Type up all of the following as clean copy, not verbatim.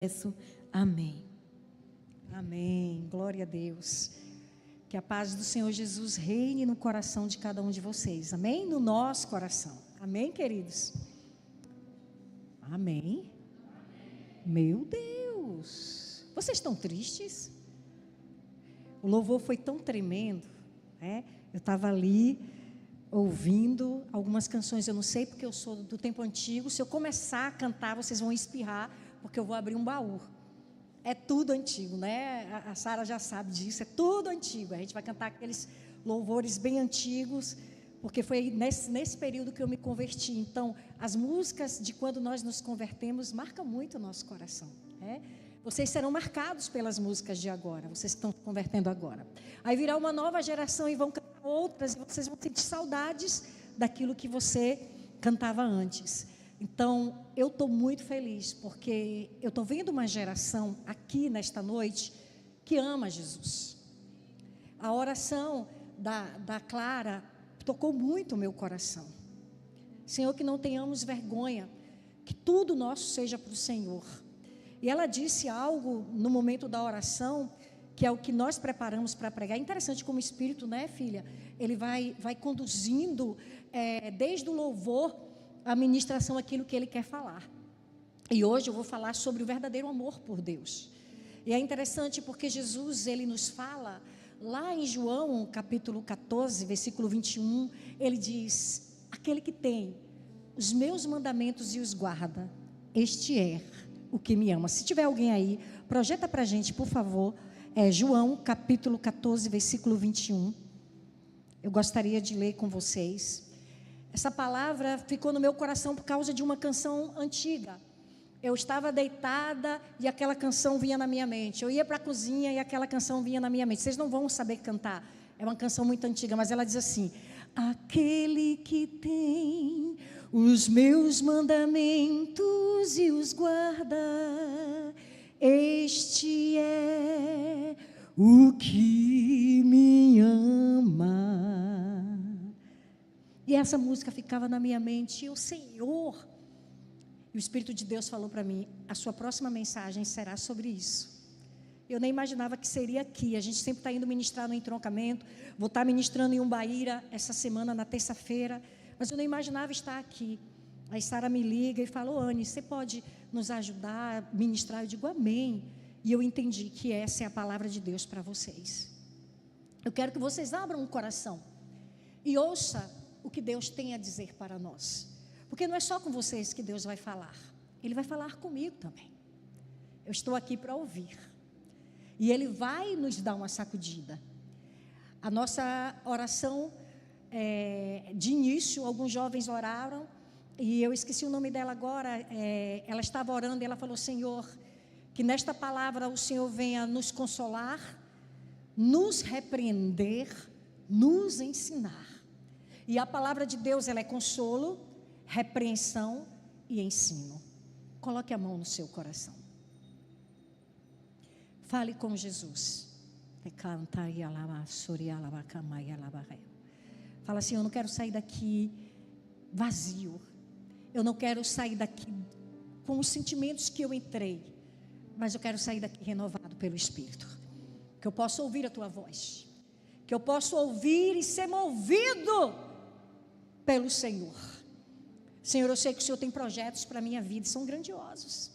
Peço, amém. Amém. Glória a Deus. Que a paz do Senhor Jesus reine no coração de cada um de vocês. Amém? No nosso coração. Amém, queridos? Amém. Meu Deus. Vocês estão tristes? O louvor foi tão tremendo, né? Eu estava ali ouvindo algumas canções. Eu não sei porque eu sou do tempo antigo. Se eu começar a cantar, vocês vão espirrar, porque eu vou abrir um baú. É tudo antigo, né? A Sara já sabe disso, é tudo antigo. A gente vai cantar aqueles louvores bem antigos, porque foi nesse período que eu me converti. Então, as músicas de quando nós nos convertemos marcam muito o nosso coração, né? Vocês serão marcados pelas músicas de agora, vocês estão se convertendo agora. Aí virá uma nova geração e vão cantar outras, e vocês vão sentir saudades daquilo que você cantava antes. Então, eu estou muito feliz, porque eu estou vendo uma geração aqui nesta noite que ama Jesus. A oração da Clara tocou muito o meu coração. Senhor, que não tenhamos vergonha, que tudo nosso seja para o Senhor. E ela disse algo no momento da oração, que é o que nós preparamos para pregar. É interessante como o Espírito, né, filha? Ele vai conduzindo, desde o louvor, a ministração, aquilo que ele quer falar. E hoje eu vou falar sobre o verdadeiro amor por Deus. E é interessante porque Jesus, ele nos fala, lá em João, capítulo 14, versículo 21, ele diz: aquele que tem os meus mandamentos e os guarda, este é o que me ama. Se tiver alguém aí, projeta para a gente, por favor, João, capítulo 14, versículo 21. Eu gostaria de ler com vocês. Essa palavra ficou no meu coração por causa de uma canção antiga. Eu estava deitada e aquela canção vinha na minha mente. Eu ia para a cozinha e aquela canção vinha na minha mente. Vocês não vão saber cantar. É uma canção muito antiga, mas ela diz assim: aquele que tem os meus mandamentos e os guarda, este é o que me ama. E essa música ficava na minha mente, e o Senhor, e o Espírito de Deus falou para mim: a sua próxima mensagem será sobre isso. Eu nem imaginava que seria aqui. A gente sempre está indo ministrar no entroncamento. Vou estar ministrando em Umbaíra essa semana, na terça-feira, mas eu não imaginava estar aqui. Aí Sara me liga e fala: ô Anne, você pode nos ajudar a ministrar? Eu digo amém. E eu entendi que essa é a palavra de Deus para vocês. Eu quero que vocês abram o coração e ouça o que Deus tem a dizer para nós, porque não é só com vocês que Deus vai falar, Ele vai falar comigo também. Eu estou aqui para ouvir, e Ele vai nos dar uma sacudida. A nossa oração, de início, alguns jovens oraram, e eu esqueci o nome dela agora, ela estava orando e ela falou: Senhor, que nesta palavra o Senhor venha nos consolar, nos repreender, nos ensinar. E a palavra de Deus, ela é consolo, repreensão e ensino. Coloque a mão no seu coração. Fale com Jesus. Fala assim: eu não quero sair daqui vazio. Eu não quero sair daqui com os sentimentos que eu entrei, mas eu quero sair daqui renovado pelo Espírito. Que eu possa ouvir a tua voz. Que eu possa ouvir e ser movido pelo Senhor. Senhor, eu sei que o Senhor tem projetos para a minha vida, são grandiosos.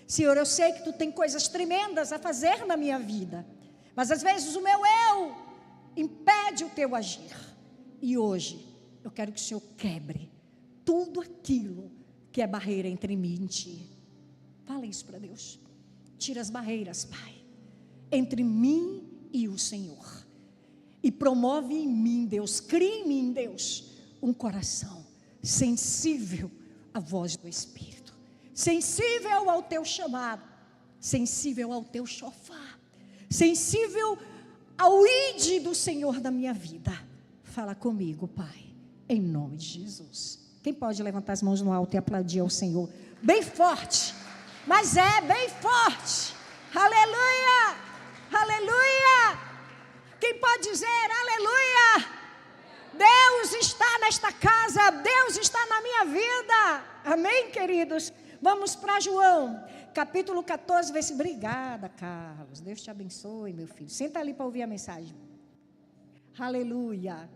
Senhor, eu sei que Tu tem coisas tremendas a fazer na minha vida, mas às vezes o meu eu impede o Teu agir. E hoje eu quero que o Senhor quebre tudo aquilo que é barreira entre mim e Ti. Fala isso para Deus. Tira as barreiras, Pai, entre mim e o Senhor, e promove em mim, Deus, cria em mim, Deus, um coração sensível à voz do Espírito, sensível ao Teu chamado, sensível ao Teu chofar, sensível ao ide do Senhor da minha vida. Fala comigo, Pai, em nome de Jesus. Quem pode levantar as mãos no alto e aplaudir ao Senhor bem forte? Mas bem forte. Aleluia, aleluia. Quem pode dizer aleluia? Deus está nesta casa, Deus está na minha vida. Amém, queridos? Vamos para João, capítulo 14, versículo... Obrigada, Carlos. Deus te abençoe, meu filho. Senta ali para ouvir a mensagem. Aleluia.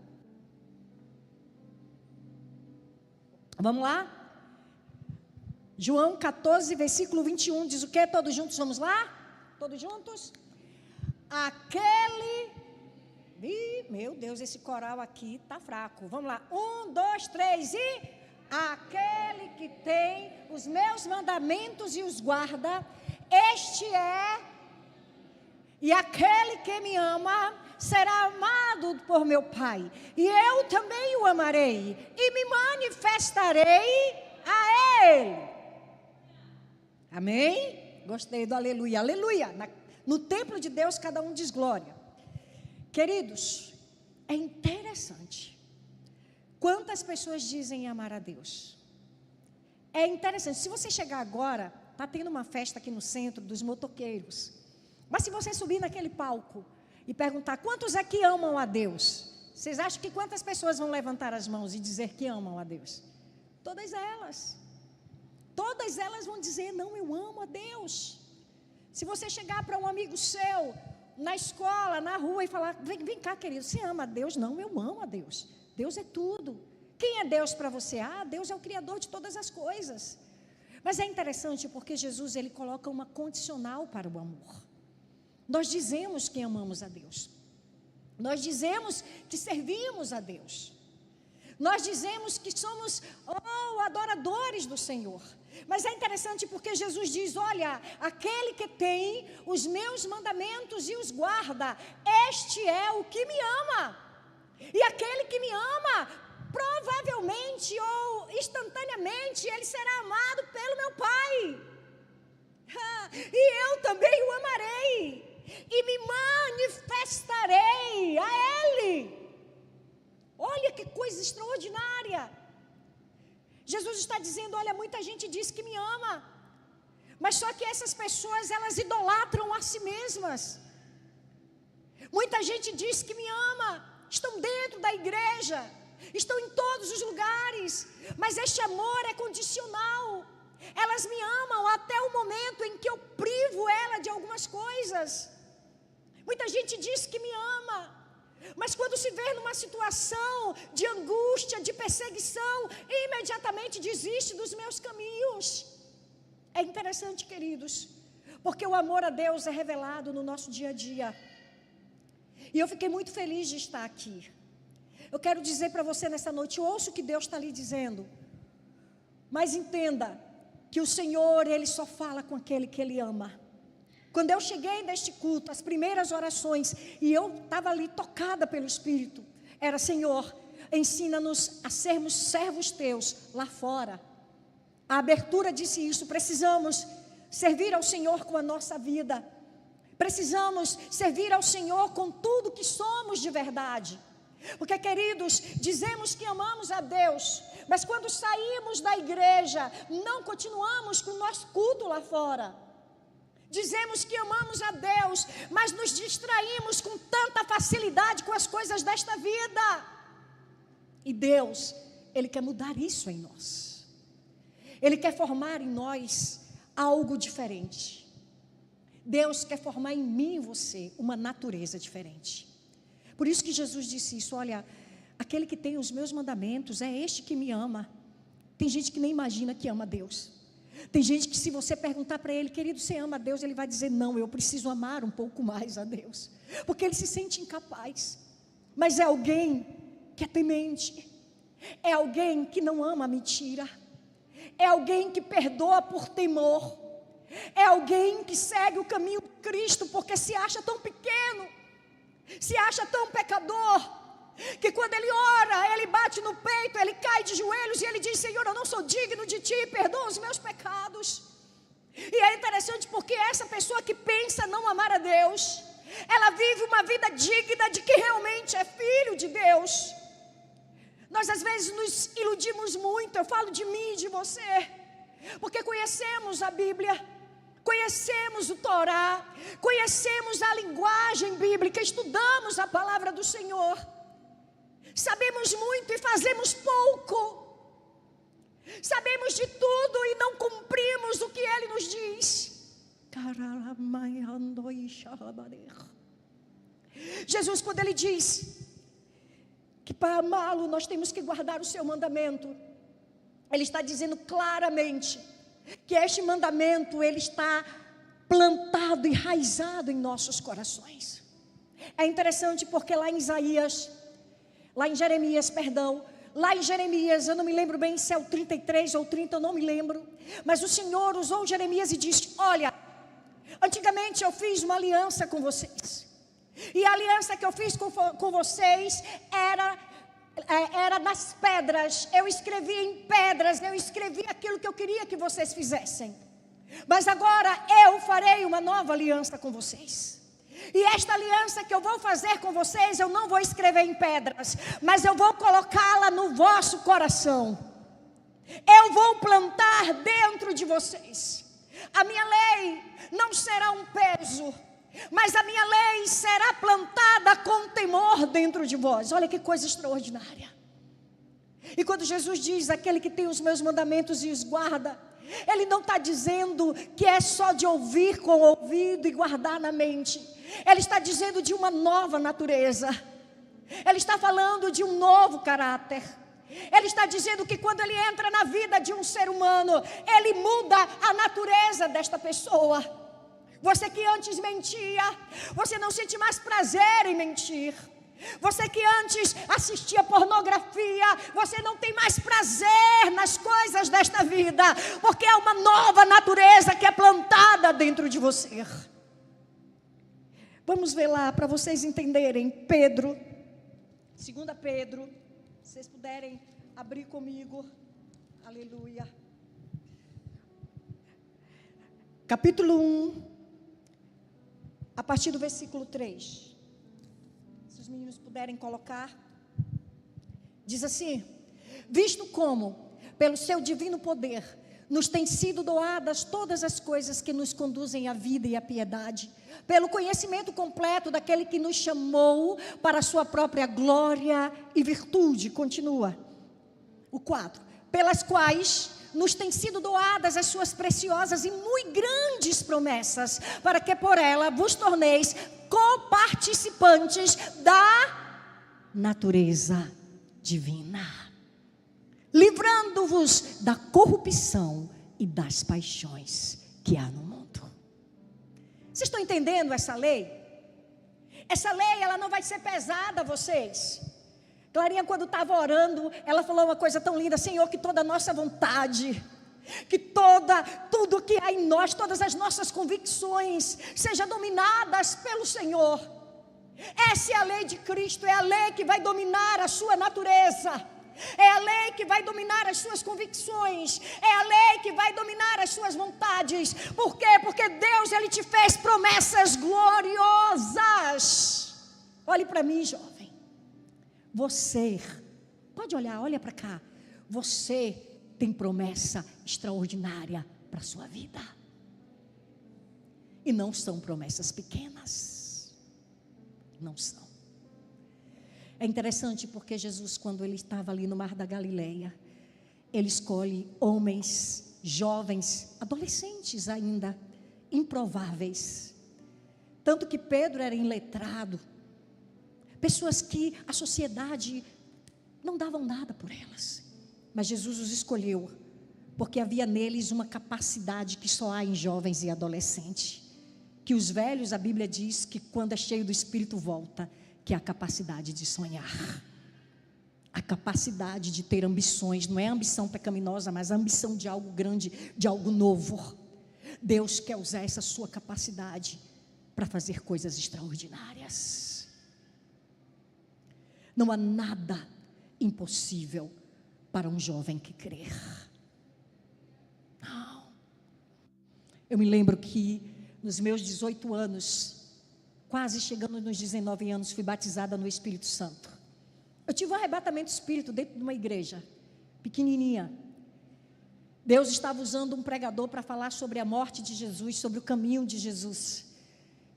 Vamos lá? João 14, versículo 21, diz o quê? Todos juntos, vamos lá? Todos juntos? Meu Deus, esse coral aqui está fraco. Vamos lá, 1, 2, 3 e... Aquele que tem os meus mandamentos e os guarda, este é... E aquele que me ama será amado por meu Pai, e eu também o amarei, e me manifestarei a Ele. Amém? Gostei do aleluia, aleluia. No templo de Deus, cada um diz glória. Queridos, é interessante. Quantas pessoas dizem amar a Deus? É interessante. Se você chegar agora, está tendo uma festa aqui no centro dos motoqueiros. Mas se você subir naquele palco e perguntar quantos aqui amam a Deus, vocês acham que quantas pessoas vão levantar as mãos e dizer que amam a Deus? Todas elas. Todas elas vão dizer, não, eu amo a Deus. Se você chegar para um amigo seu, na escola, na rua e falar, vem cá, querido, você ama a Deus? Não, eu amo a Deus. Deus é tudo. Quem é Deus para você? Deus é o Criador de todas as coisas. Mas é interessante porque Jesus, ele coloca uma condicional para o amor. Nós dizemos que amamos a Deus. Nós dizemos que servimos a Deus. Nós dizemos que somos adoradores do Senhor. Mas é interessante porque Jesus diz, olha, aquele que tem os meus mandamentos e os guarda, este é o que me ama. E aquele que me ama, provavelmente ou instantaneamente, ele será amado pelo meu Pai. E eu também o amarei. E me manifestarei a Ele. Olha que coisa extraordinária. Jesus está dizendo, olha, muita gente diz que me ama, mas só que essas pessoas, elas idolatram a si mesmas. Muita gente diz que me ama, estão dentro da igreja, estão em todos os lugares, mas este amor é condicional. Elas me amam até o momento em que eu privo ela de algumas coisas. Muita gente diz que me ama, mas quando se vê numa situação de angústia, de perseguição, imediatamente desiste dos meus caminhos. É interessante, queridos, porque o amor a Deus é revelado no nosso dia a dia. E eu fiquei muito feliz de estar aqui. Eu quero dizer para você nessa noite, ouça o que Deus está lhe dizendo, mas entenda que o Senhor, Ele só fala com aquele que Ele ama. Quando eu cheguei neste culto, as primeiras orações, e eu estava ali tocada pelo Espírito, era, Senhor, ensina-nos a sermos servos teus lá fora. A abertura disse isso, precisamos servir ao Senhor com a nossa vida. Precisamos servir ao Senhor com tudo que somos de verdade. Porque, queridos, dizemos que amamos a Deus, mas quando saímos da igreja, não continuamos com o nosso culto lá fora. Dizemos que amamos a Deus, mas nos distraímos com tanta facilidade com as coisas desta vida. E Deus, Ele quer mudar isso em nós. Ele quer formar em nós algo diferente. Deus quer formar em mim e você uma natureza diferente. Por isso que Jesus disse isso, olha, aquele que tem os meus mandamentos é este que me ama. Tem gente que nem imagina que ama a Deus. Tem gente que se você perguntar para ele, querido, você ama a Deus? Ele vai dizer, não, eu preciso amar um pouco mais a Deus. Porque ele se sente incapaz. Mas é alguém que é temente. É alguém que não ama a mentira. É alguém que perdoa por temor. É alguém que segue o caminho de Cristo porque se acha tão pequeno, se acha tão pecador, que quando ele ora, ele bate no peito, ele cai de joelhos e ele diz, Senhor, eu não sou digno de Ti, perdoa os meus pecados. E é interessante porque essa pessoa que pensa não amar a Deus, ela vive uma vida digna de que realmente é filho de Deus. Nós às vezes nos iludimos muito, eu falo de mim e de você, porque conhecemos a Bíblia, conhecemos o Torá, conhecemos a linguagem bíblica, estudamos a palavra do Senhor, sabemos muito e fazemos pouco. Sabemos de tudo e não cumprimos o que Ele nos diz. Jesus, quando Ele diz que para amá-lo nós temos que guardar o seu mandamento, Ele está dizendo claramente que este mandamento, ele está plantado, enraizado em nossos corações. É interessante porque lá em Jeremias, eu não me lembro bem se é o 33 ou 30, eu não me lembro, mas o Senhor usou Jeremias e disse: olha, antigamente eu fiz uma aliança com vocês, e a aliança que eu fiz com vocês era nas pedras. Eu escrevi em pedras, eu escrevi aquilo que eu queria que vocês fizessem, mas agora eu farei uma nova aliança com vocês. E esta aliança que eu vou fazer com vocês, eu não vou escrever em pedras, mas eu vou colocá-la no vosso coração. Eu vou plantar dentro de vocês. A minha lei não será um peso, mas a minha lei será plantada com temor dentro de vós. Olha que coisa extraordinária. E quando Jesus diz: aquele que tem os meus mandamentos e os guarda, Ele não está dizendo que é só de ouvir com o ouvido e guardar na mente. Ele está dizendo de uma nova natureza. Ele está falando de um novo caráter. Ele está dizendo que quando ele entra na vida de um ser humano, ele muda a natureza desta pessoa. Você que antes mentia, você não sente mais prazer em mentir. Você que antes assistia pornografia, você não tem mais prazer nas coisas desta vida, porque é uma nova natureza que é plantada dentro de você. Vamos ver lá para vocês entenderem. 2 Pedro, se vocês puderem abrir comigo. Aleluia. Capítulo 1, a partir do versículo 3. Se os meninos puderem colocar. Diz assim: visto como, pelo seu divino poder, nos têm sido doadas todas as coisas que nos conduzem à vida e à piedade, pelo conhecimento completo daquele que nos chamou para a sua própria glória e virtude. Continua. O 4. Pelas quais nos têm sido doadas as suas preciosas e muito grandes promessas, para que por ela vos torneis coparticipantes da natureza divina, livrando-vos da corrupção e das paixões que há no mundo. Vocês estão entendendo essa lei? Essa lei, ela não vai ser pesada a vocês. Clarinha, quando estava orando, ela falou uma coisa tão linda: Senhor, que toda a nossa vontade, que tudo que há em nós, todas as nossas convicções, sejam dominadas pelo Senhor. Essa é a lei de Cristo, é a lei que vai dominar a sua natureza. É a lei que vai dominar as suas convicções. É a lei que vai dominar as suas vontades. Por quê? Porque Deus, Ele te fez promessas gloriosas. Olhe para mim, jovem. Você, pode olhar, olha para cá. Você tem promessa extraordinária para a sua vida. E não são promessas pequenas. Não são. É interessante porque Jesus, quando ele estava ali no Mar da Galileia, ele escolhe homens, jovens, adolescentes ainda, improváveis. Tanto que Pedro era iletrado, pessoas que a sociedade não davam nada por elas. Mas Jesus os escolheu, porque havia neles uma capacidade que só há em jovens e adolescentes. Que os velhos, a Bíblia diz que quando é cheio do Espírito volta, que é a capacidade de sonhar, a capacidade de ter ambições. Não é ambição pecaminosa, mas a ambição de algo grande, de algo novo. Deus quer usar essa sua capacidade para fazer coisas extraordinárias. Não há nada impossível para um jovem que crer. Não. Eu me lembro que nos meus 18 anos, quase chegando nos 19 anos, fui batizada no Espírito Santo. Eu tive um arrebatamento de espírito dentro de uma igreja pequenininha. Deus estava usando um pregador para falar sobre a morte de Jesus, sobre o caminho de Jesus.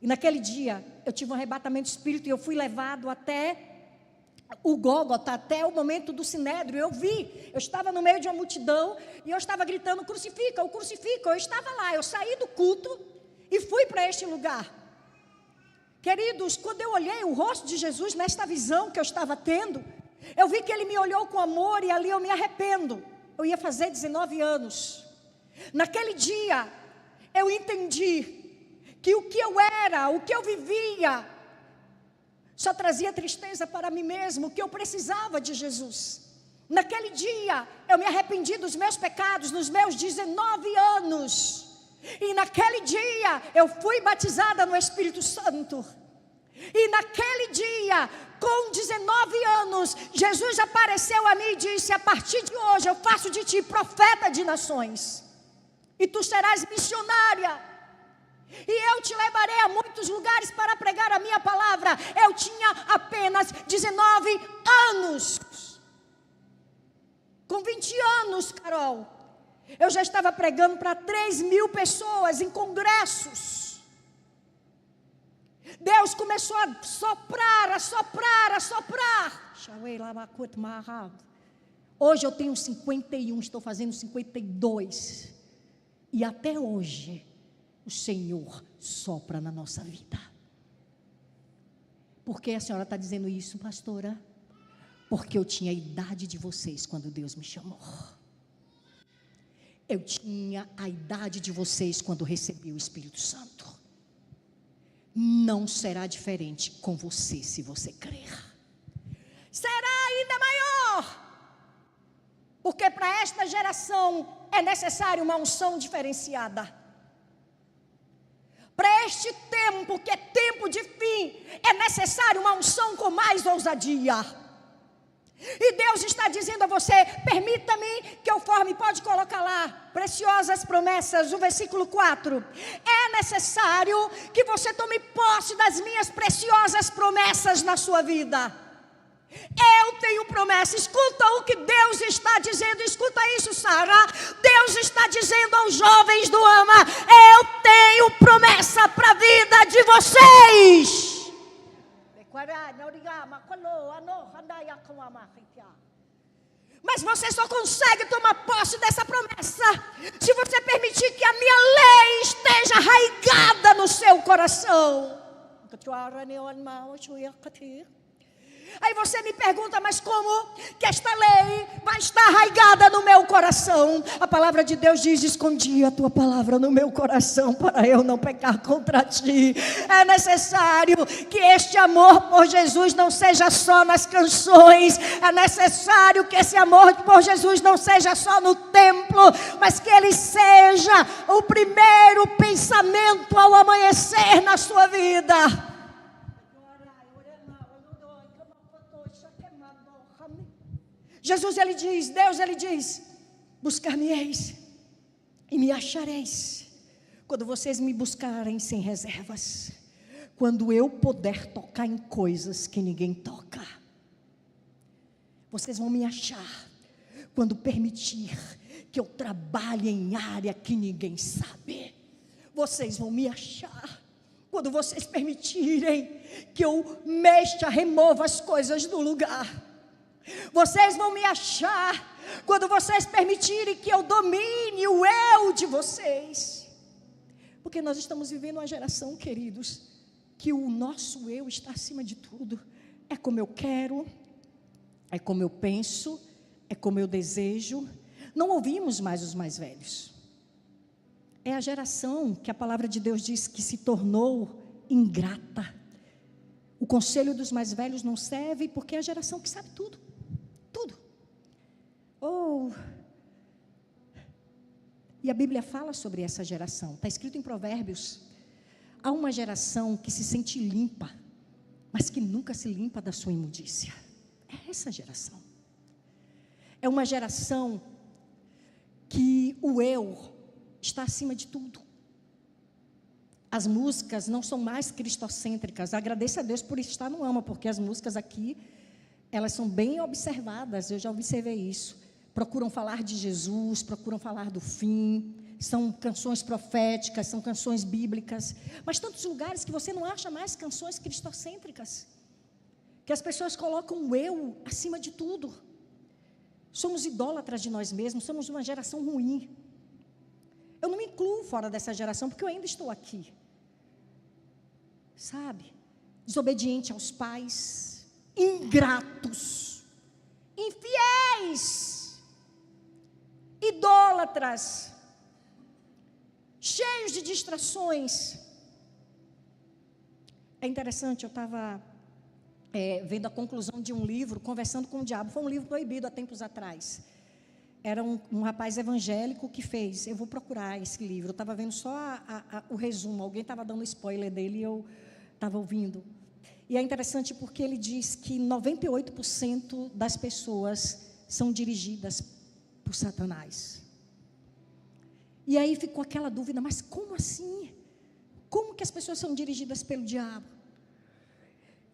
E naquele dia, eu tive um arrebatamento de espírito e eu fui levado até o Gólgota até o momento do Sinédrio. Eu vi, eu estava no meio de uma multidão e eu estava gritando: crucifica, o crucifica. Eu estava lá, eu saí do culto e fui para este lugar. Queridos, quando eu olhei o rosto de Jesus nesta visão que eu estava tendo, eu vi que ele me olhou com amor e ali eu me arrependo. Eu ia fazer 19 anos. Naquele dia, eu entendi que o que eu era, o que eu vivia, só trazia tristeza para mim mesmo, que eu precisava de Jesus. Naquele dia, eu me arrependi dos meus pecados, nos meus 19 anos. E naquele dia, eu fui batizada no Espírito Santo. E naquele dia, com 19 anos, Jesus apareceu a mim e disse: a partir de hoje, eu faço de ti profeta de nações. E tu serás missionária. E eu te levarei a muitos lugares para pregar a minha palavra. Eu tinha apenas 19 anos. Com 20 anos, Carol, eu já estava pregando para 3.000 pessoas em congressos. Deus começou a soprar, a soprar, a soprar. Hoje eu tenho 51, estou fazendo 52. E até hoje, o Senhor sopra na nossa vida. Por que a senhora está dizendo isso, pastora? Porque eu tinha a idade de vocês quando Deus me chamou. Eu tinha a idade de vocês quando recebi o Espírito Santo. Não será diferente com você se você crer. Será ainda maior. Porque para esta geração é necessário uma unção diferenciada. Para este tempo, que é tempo de fim, é necessário uma unção com mais ousadia. E Deus está dizendo a você: permita-me que eu forme, pode colocar lá, preciosas promessas, o versículo 4. É necessário que você tome posse das minhas preciosas promessas na sua vida. Eu tenho promessa. Escuta o que Deus está dizendo. Escuta isso, Sara. Deus está dizendo aos jovens do AMA: eu tenho promessa para a vida de vocês. Mas você só consegue tomar posse dessa promessa se você permitir que a minha lei esteja arraigada no seu coração. Aí você me pergunta: mas como que esta lei vai estar arraigada no meu coração? A palavra de Deus diz: escondi a tua palavra no meu coração para eu não pecar contra ti. É necessário que este amor por Jesus não seja só nas canções. É necessário que esse amor por Jesus não seja só no templo, mas que ele seja o primeiro pensamento ao amanhecer na sua vida. Jesus, ele diz, Deus, ele diz: buscar-me-eis e me achareis, quando vocês me buscarem sem reservas, quando eu puder tocar em coisas que ninguém toca. Vocês vão me achar quando permitir que eu trabalhe em área que ninguém sabe. Vocês vão me achar quando vocês permitirem que eu mexa, remova as coisas do lugar. Vocês vão me achar quando vocês permitirem que eu domine o eu de vocês. Porque nós estamos vivendo uma geração, queridos, que o nosso eu está acima de tudo. É como eu quero, é como eu penso, é como eu desejo. Não ouvimos mais os mais velhos. É a geração que a palavra de Deus diz que se tornou ingrata. O conselho dos mais velhos não serve, porque é a geração que sabe tudo. Tudo. E a Bíblia fala sobre essa geração. Está escrito em Provérbios: há uma geração que se sente limpa, mas que nunca se limpa da sua imundícia. É essa geração. É uma geração que o eu está acima de tudo. As músicas não são mais cristocêntricas. Agradeço a Deus por estar no AMA, porque as músicas aqui, elas são bem observadas. Eu já observei isso. Procuram falar de Jesus, procuram falar do fim. São canções proféticas, são canções bíblicas. Mas tantos lugares que você não acha mais canções cristocêntricas. que as pessoas colocam o eu acima de tudo. Somos idólatras de nós mesmos, somos uma geração ruim. Eu não me incluo fora dessa geração, porque eu ainda estou aqui. Sabe? Desobediente aos pais, ingratos, infiéis, idólatras, cheios de distrações. É interessante, eu estava vendo a conclusão de um livro, Conversando com o Diabo. Foi um livro proibido há tempos atrás. Era um rapaz evangélico que fez. Eu vou procurar esse livro. Eu estava vendo só o resumo. Alguém estava dando spoiler dele e eu estava ouvindo. E é interessante porque ele diz que 98% das pessoas são dirigidas por Satanás. E aí ficou aquela dúvida, mas como assim? Como que as pessoas são dirigidas pelo diabo?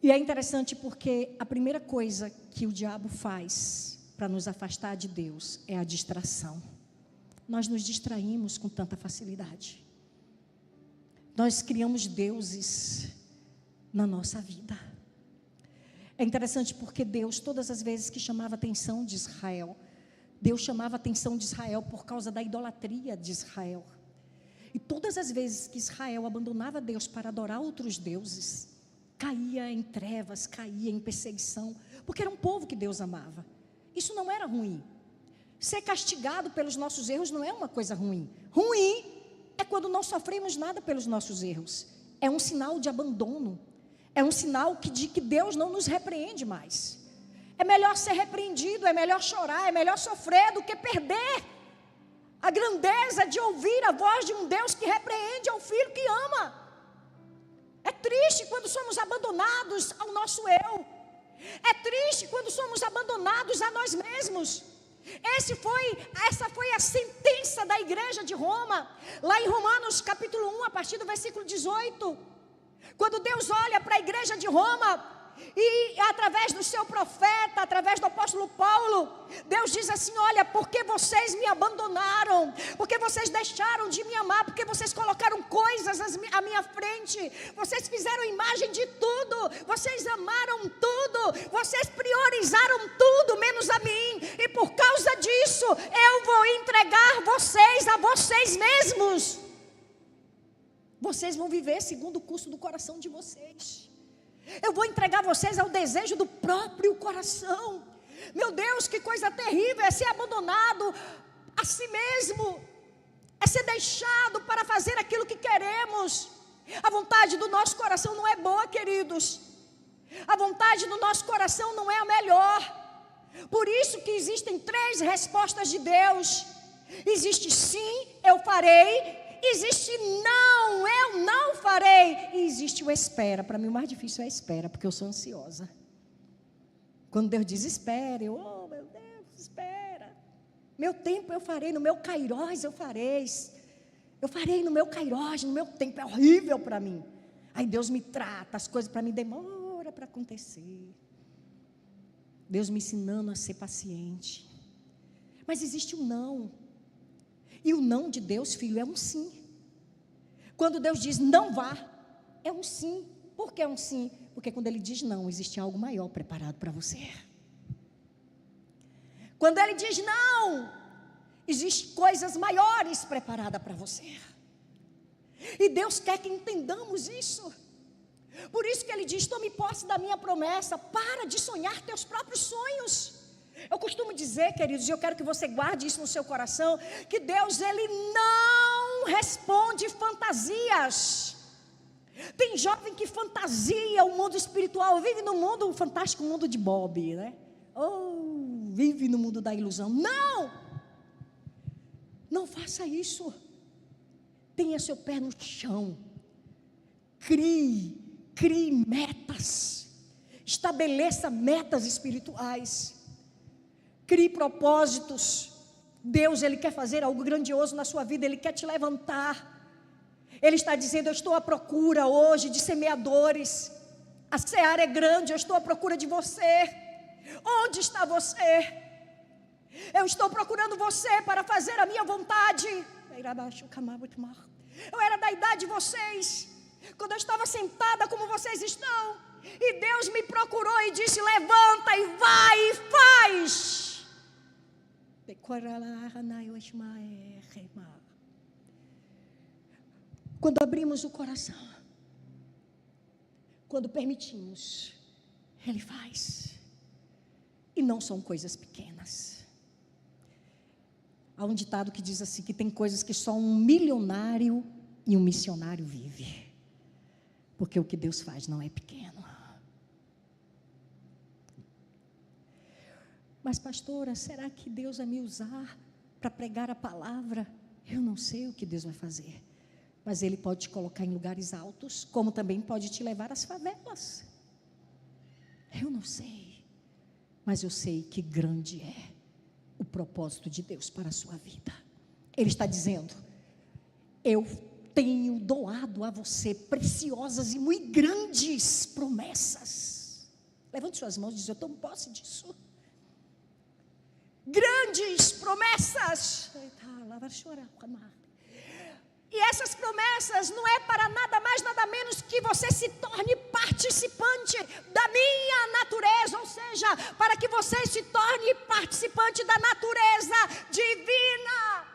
E é interessante porque a primeira coisa que o diabo faz para nos afastar de Deus é a distração. Nós nos distraímos com tanta facilidade. Nós criamos deuses na nossa vida. É interessante porque Deus, todas as vezes que chamava a atenção de Israel, Deus chamava a atenção de Israel por causa da idolatria de Israel. E todas as vezes que Israel abandonava Deus para adorar outros deuses, caía em trevas, caía em perseguição, porque era um povo que Deus amava. Isso não era ruim. Ser castigado pelos nossos erros não é uma coisa ruim. Ruim é quando não sofremos nada pelos nossos erros. É um sinal de abandono. É um sinal de que Deus não nos repreende mais. É melhor ser repreendido, é melhor chorar, é melhor sofrer do que perder a grandeza de ouvir a voz de um Deus que repreende ao filho que ama. É triste quando somos abandonados ao nosso eu. É triste quando somos abandonados a nós mesmos. Essa foi a sentença da igreja de Roma, lá em Romanos capítulo 1, a partir do versículo 18. Quando Deus olha para a igreja de Roma, e através do seu profeta, através do apóstolo Paulo, Deus diz assim: olha, porque vocês me abandonaram, porque vocês deixaram de me amar, porque vocês colocaram coisas à minha frente, vocês fizeram imagem de tudo, vocês amaram tudo, vocês priorizaram tudo menos a mim, e por causa disso eu vou entregar vocês a vocês mesmos. Vocês vão viver segundo o curso do coração de vocês. Eu vou entregar vocês ao desejo do próprio coração. Meu Deus, que coisa terrível é ser abandonado a si mesmo. É ser deixado para fazer aquilo que queremos. A vontade do nosso coração não é boa, queridos. A vontade do nosso coração não é a melhor. Por isso que existem 3 respostas de Deus. Existe sim, eu farei. Existe não, eu não farei. E existe o espera. Para mim o mais difícil é a espera, porque eu sou ansiosa. Quando Deus diz espere, eu, oh meu Deus, espera. Meu tempo eu farei, no meu kairós eu farei. Eu farei no meu kairós, no meu tempo. É horrível para mim. Aí Deus me trata, as coisas para mim demoram para acontecer. Deus me ensinando a ser paciente. Mas existe um não. E o não de Deus, filho, é um sim. Quando Deus diz não vá, é um sim. Por que é um sim? Porque quando Ele diz não, existe algo maior preparado para você. Quando Ele diz não, existem coisas maiores preparadas para você. E Deus quer que entendamos isso. Por isso que Ele diz: tome posse da minha promessa, para de sonhar teus próprios sonhos. Eu costumo dizer, queridos, e eu quero que você guarde isso no seu coração, que Deus, Ele não responde fantasias. Tem jovem que fantasia o mundo espiritual, vive no mundo, o fantástico mundo de Bob, né? Oh, vive no mundo da ilusão. Não! Não faça isso. Tenha seu pé no chão. Crie metas. Estabeleça metas espirituais. Crie propósitos. Deus, Ele quer fazer algo grandioso na sua vida. Ele quer te levantar. Ele está dizendo: eu estou à procura hoje de semeadores. A seara é grande, eu estou à procura de você. Onde está você? Eu estou procurando você para fazer a minha vontade. Eu era da idade de vocês. Quando eu estava sentada como vocês estão, E Deus me procurou e disse: levanta e vai e faz. Quando abrimos o coração, quando permitimos, Ele faz. E não são coisas pequenas. Há um ditado que diz assim, que tem coisas que só um milionário e um missionário vive. Porque o que Deus faz não é pequeno. Mas pastora, será que Deus vai me usar para pregar a palavra? Eu não sei o que Deus vai fazer. Mas Ele pode te colocar em lugares altos, como também pode te levar às favelas. Eu não sei. Mas eu sei que grande é o propósito de Deus para a sua vida. Ele está dizendo: eu tenho doado a você preciosas e muito grandes promessas. Levante suas mãos e diz: eu tomo posse disso. Grandes promessas. E essas promessas não é para nada mais, nada menos que você se torne participante da minha natureza, ou seja, para que você se torne participante da natureza divina.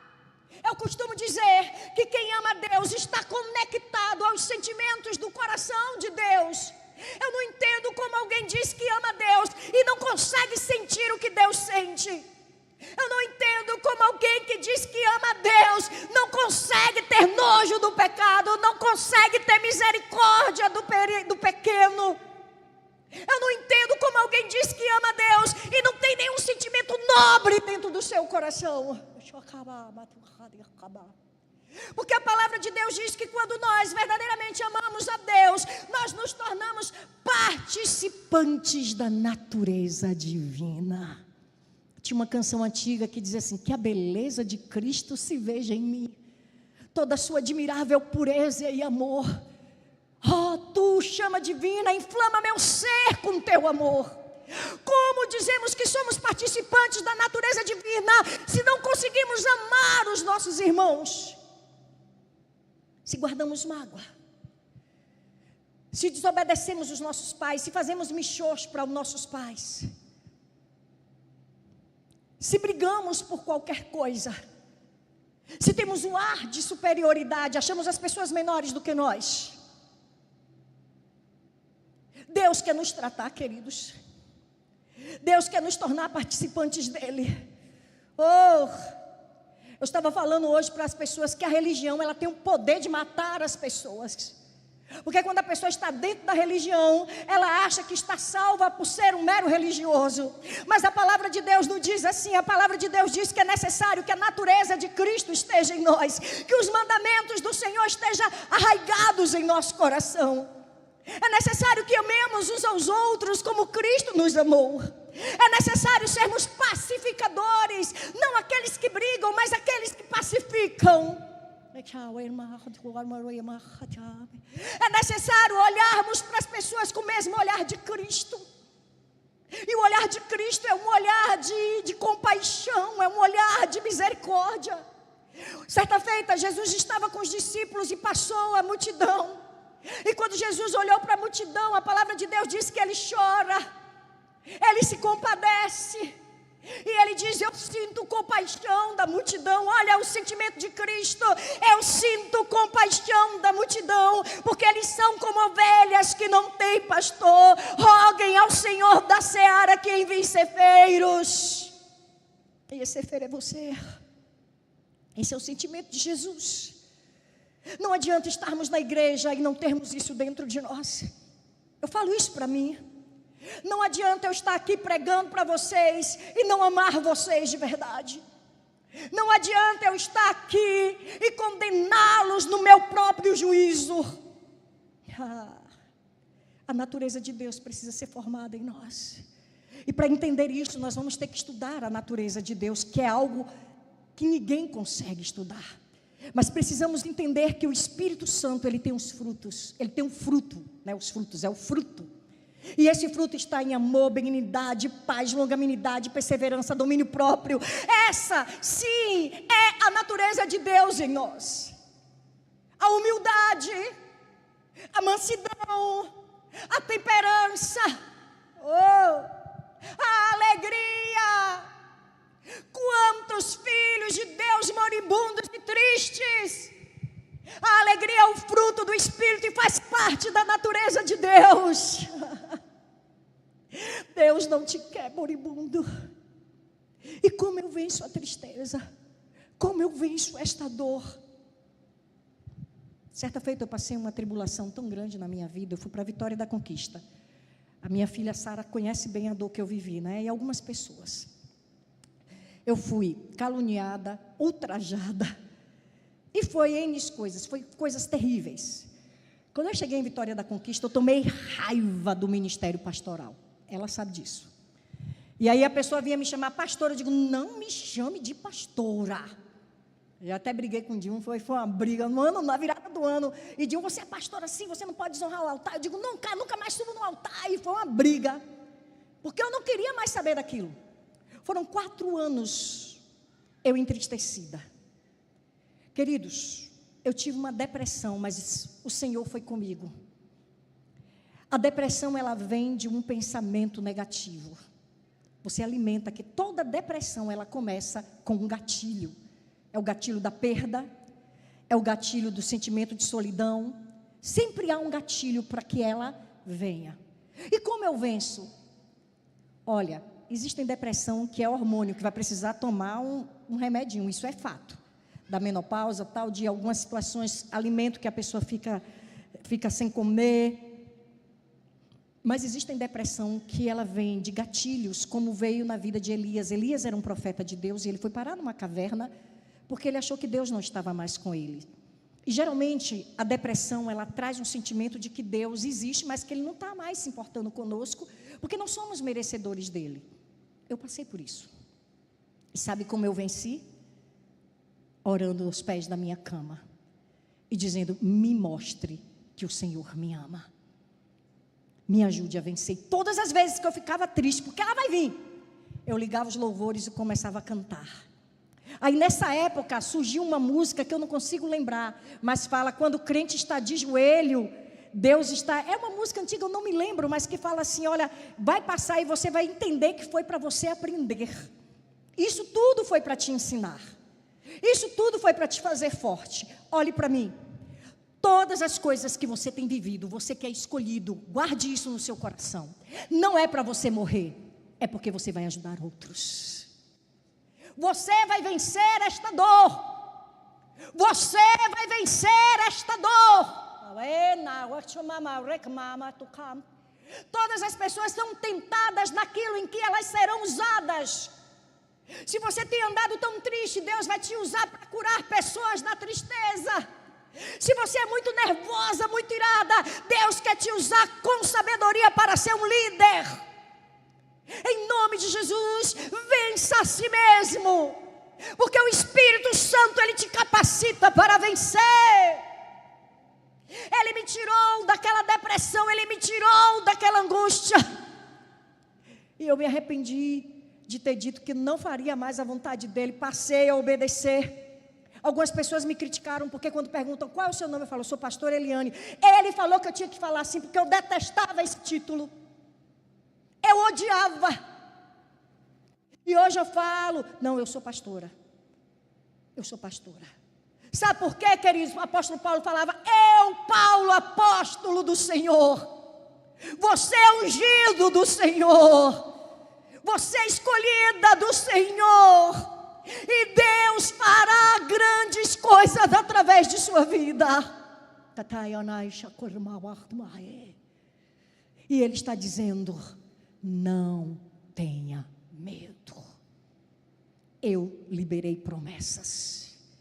Eu costumo dizer que quem ama Deus está conectado aos sentimentos do coração de Deus. Eu não entendo como alguém diz que ama Deus e não consegue sentir o que Deus sente. Eu não entendo como alguém que diz que ama Deus não consegue ter nojo do pecado, não consegue ter misericórdia do pequeno. Eu não entendo como alguém diz que ama Deus e não tem nenhum sentimento nobre dentro do seu coração. Porque a palavra de Deus diz que quando nós verdadeiramente amamos a Deus, nós nos tornamos participantes da natureza divina. Tinha uma canção antiga que dizia assim: que a beleza de Cristo se veja em mim, toda a sua admirável pureza e amor. Oh, tu, chama divina, inflama meu ser com teu amor. Como dizemos que somos participantes da natureza divina, se não conseguimos amar os nossos irmãos? Se guardamos mágoa, se desobedecemos os nossos pais, se fazemos michos para os nossos pais, se brigamos por qualquer coisa, se temos um ar de superioridade, achamos as pessoas menores do que nós. Deus quer nos tratar, queridos. Deus quer nos tornar participantes dEle. Eu estava falando hoje para as pessoas que a religião, ela tem o poder de matar as pessoas. Porque quando a pessoa está dentro da religião, ela acha que está salva por ser um mero religioso. Mas a palavra de Deus não diz assim. A palavra de Deus diz que é necessário que a natureza de Cristo esteja em nós, que os mandamentos do Senhor estejam arraigados em nosso coração. É necessário que amemos uns aos outros como Cristo nos amou. É necessário sermos pacificadores, não aqueles que brigam, mas aqueles que pacificam. É necessário olharmos para as pessoas com o mesmo olhar de Cristo. E o olhar de Cristo é um olhar de compaixão, é um olhar de misericórdia. Certa feita, Jesus estava com os discípulos e passou a multidão. E quando Jesus olhou para a multidão, a palavra de Deus diz que ele chora, ele se compadece. E ele diz: eu sinto compaixão da multidão. Olha o sentimento de Cristo. Eu sinto compaixão da multidão, porque eles são como ovelhas que não têm pastor. Roguem ao Senhor da seara que envie ceifeiros. E esse ceifeiro é você. Esse é o sentimento de Jesus. Não adianta estarmos na igreja e não termos isso dentro de nós. Eu falo isso para mim. Não adianta eu estar aqui pregando para vocês e não amar vocês de verdade. Não adianta eu estar aqui e condená-los no meu próprio juízo. A natureza de Deus precisa ser formada em nós. E para entender isso, nós vamos ter que estudar a natureza de Deus, que é algo que ninguém consegue estudar. Mas precisamos entender que o Espírito Santo, ele tem os frutos. Ele tem um fruto, né? Os frutos, é o fruto. E esse fruto está em amor, benignidade, paz, longanimidade, perseverança, domínio próprio. Essa, sim, é a natureza de Deus em nós. A humildade, a mansidão, a temperança, a alegria. Quantos filhos de Deus moribundos e tristes. A alegria é o fruto do Espírito e faz parte da natureza de Deus. Deus não te quer moribundo. E como eu venço a tristeza? Como eu venço esta dor? Certa feita eu passei uma tribulação tão grande na minha vida. Eu fui para a Vitória da Conquista. A minha filha Sara conhece bem a dor que eu vivi, né? E algumas pessoas. Eu fui caluniada, ultrajada. E foi N coisas, foi coisas terríveis. Quando eu cheguei em Vitória da Conquista, eu tomei raiva do ministério pastoral. Ela sabe disso. E aí a pessoa vinha me chamar pastora. Eu digo, não me chame de pastora. Eu até briguei com o Dilma, foi uma briga no ano, na virada do ano. E Dilma, você é pastora sim, você não pode desonrar o altar. Eu digo, nunca mais subo no altar. E foi uma briga. Porque eu não queria mais saber daquilo. Foram 4 anos eu entristecida. Queridos, eu tive uma depressão, mas o Senhor foi comigo. A depressão, ela vem de um pensamento negativo. Você alimenta, que toda depressão, ela começa com um gatilho. É o gatilho da perda, é o gatilho do sentimento de solidão. Sempre há um gatilho para que ela venha. E como eu venço? Olha, existe depressão que é hormônio, que vai precisar tomar um remedinho, isso é fato. Da menopausa, tal, de algumas situações, alimento que a pessoa fica sem comer. Mas existe depressão que ela vem de gatilhos, como veio na vida de Elias. Elias era um profeta de Deus e ele foi parar numa caverna porque ele achou que Deus não estava mais com ele. E geralmente a depressão, ela traz um sentimento de que Deus existe, mas que Ele não está mais se importando conosco, porque não somos merecedores dEle. Eu passei por isso. E sabe como eu venci? Orando aos pés da minha cama e dizendo, me mostre que o Senhor me ama. Me ajude a vencer. Todas as vezes que eu ficava triste, porque ela vai vir, eu ligava os louvores e começava a cantar. Aí nessa época surgiu uma música que eu não consigo lembrar, mas fala, quando o crente está de joelho, Deus está... É uma música antiga, eu não me lembro, mas que fala assim, olha, vai passar e você vai entender que foi para você aprender. Isso tudo foi para te ensinar. Isso tudo foi para te fazer forte. Olhe para mim. Todas as coisas que você tem vivido, você que é escolhido, guarde isso no seu coração. Não é para você morrer, é porque você vai ajudar outros. Você vai vencer esta dor. Você vai vencer esta dor. Todas as pessoas são tentadas naquilo em que elas serão usadas. Se você tem andado tão triste, Deus vai te usar para curar pessoas da tristeza. Se você é muito nervosa, muito irada, Deus quer te usar com sabedoria para ser um líder. Em nome de Jesus, vença a si mesmo, porque o Espírito Santo, Ele te capacita para vencer. Ele me tirou daquela depressão, Ele me tirou daquela angústia, e eu me arrependi de ter dito que não faria mais a vontade dEle. Passei a obedecer. Algumas pessoas me criticaram, porque quando perguntam qual é o seu nome, eu falo, eu sou pastora Eliane. Ele falou que eu tinha que falar assim, porque eu detestava esse título. Eu odiava. E hoje eu falo, não, eu sou pastora. Eu sou pastora. Sabe por quê, queridos? O apóstolo Paulo falava, eu, Paulo, apóstolo do Senhor. Você é ungido do Senhor. Você é escolhida do Senhor. E Deus fará grandes coisas através de sua vida. E Ele está dizendo, não tenha medo. Eu liberei promessas.